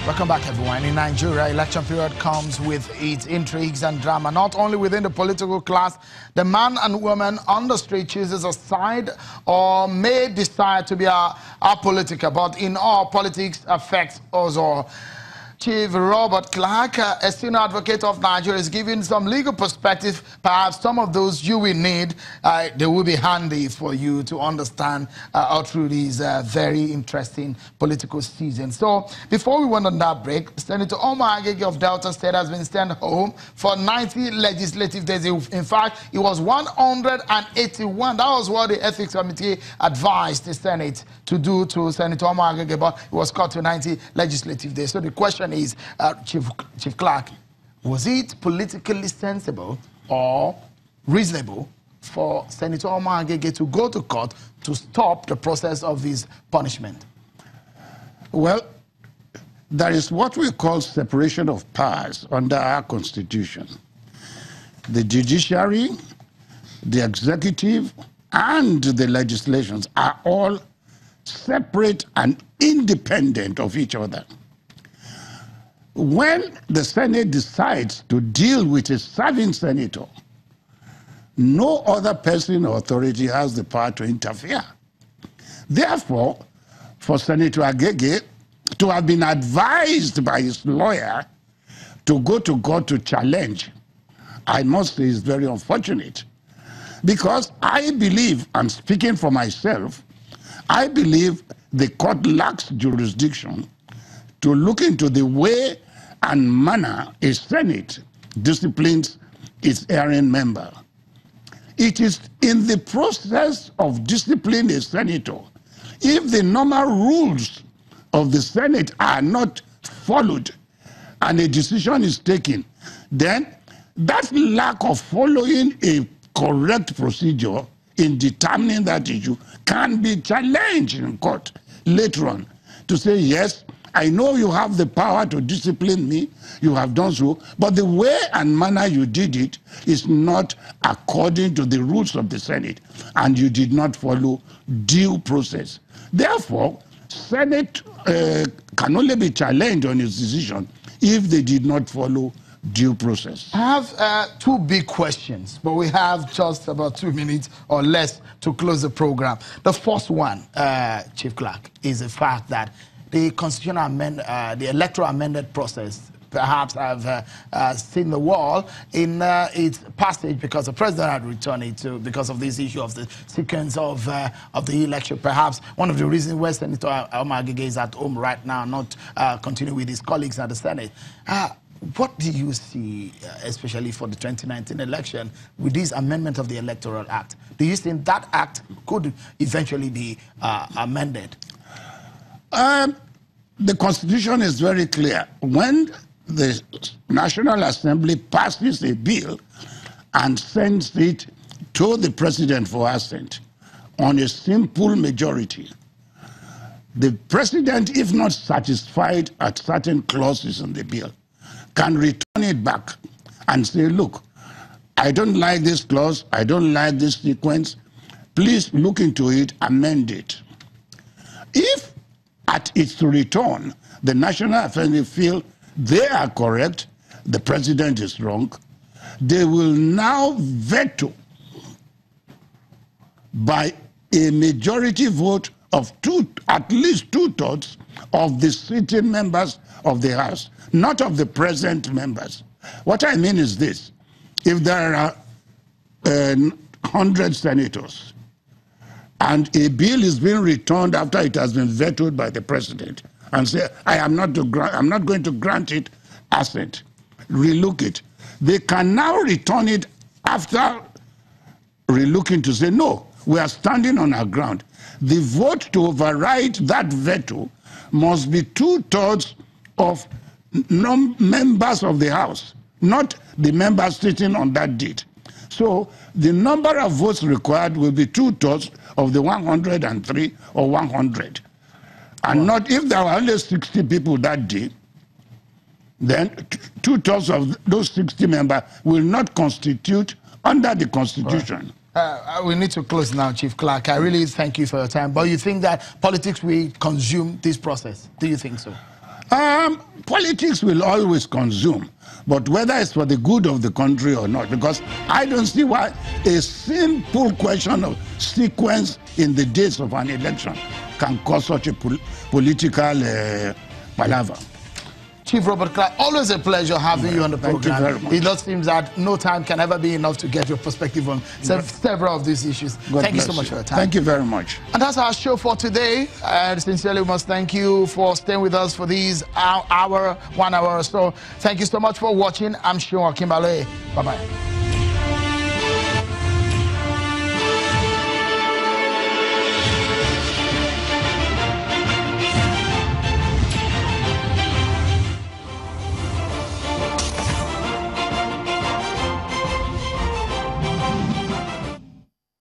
Welcome back, everyone. In Nigeria, election period comes with its intrigues and drama, not only within the political class. The man and woman on the street chooses a side or may decide to be apolitical, but in all, politics affects us all. Chief Robert Clark, a senior advocate of Nigeria, is giving some legal perspective. Perhaps some of those you will need, they will be handy for you to understand all through these very interesting political season. So, before we went on that break, Senator Omar Agege of Delta State has been sent home for 90 legislative days. In fact, it was 181. That was what the Ethics Committee advised the Senate to do to Senator Omar Agege, but it was cut to 90 legislative days. So the question is, Chief Clark, was it politically sensible or reasonable for Senator Omar Agege to go to court to stop the process of his punishment? Well, there is what we call separation of powers under our Constitution. The judiciary, the executive, and the legislations are all separate and independent of each other. When the Senate decides to deal with a serving senator, no other person or authority has the power to interfere. Therefore, for Senator Agege to have been advised by his lawyer to go to court to challenge, I must say is very unfortunate. Because I believe, and speaking for myself, I believe the court lacks jurisdiction to look into the way and manner a Senate disciplines its erring member. It is in the process of disciplining a senator, if the normal rules of the Senate are not followed and a decision is taken, then that lack of following a correct procedure in determining that issue can be challenged in court later on to say, yes, I know you have the power to discipline me, you have done so, but the way and manner you did it is not according to the rules of the Senate, and you did not follow due process. Therefore, Senate can only be challenged on its decision if they did not follow due process. I have two big questions, but we have just about 2 minutes or less to close the program. The first one, Chief Clark, is the fact that the constitutional the electoral amended process perhaps have seen the wall in its passage because the president had returned it to because of this issue of the sequence of the election. Perhaps one of the reasons why Senator Omar Agege is at home right now, not continue with his colleagues at the Senate. What do you see, especially for the 2019 election, with this amendment of the Electoral Act? Do you think that act could eventually be amended? The Constitution is very clear. When the National Assembly passes a bill and sends it to the President for assent on a simple majority, the President, if not satisfied at certain clauses in the bill, can return it back and say, look, I don't like this clause, I don't like this sequence, please look into it, amend it. If at its return, the National Assembly feel they are correct, the President is wrong, they will now veto by a majority vote of at least 2/3 of the sitting members of the House, not of the present members. What I mean is this: if there are 100 senators and a bill is being returned after it has been vetoed by the president, and say, I'm not going to grant it assent, relook it, they can now return it after relooking to say, no, we are standing on our ground. The vote to override that veto must be 2/3 of members of the House, not the members sitting on that date. So the number of votes required will be 2/3 of the 103 or 100. And not if there were only 60 people that day, then 2/3 of those 60 members will not constitute under the Constitution. We need to close now, Chief Clark. I really thank you for your time. But you think that politics will consume this process? Do you think so? Politics will always consume, but whether it's for the good of the country or not, because I don't see why a simple question of sequence in the days of an election can cause such a political palaver. Chief Robert Clark, always a pleasure having you on the program. Thank you very much. It just seems that no time can ever be enough to get your perspective on several of these issues. Thank you so much for your time. Thank you very much. And that's our show for today. Sincerely, we must thank you for staying with us for these 1 hour or so. Thank you so much for watching. I'm Seun Okinbaloye. Bye-bye.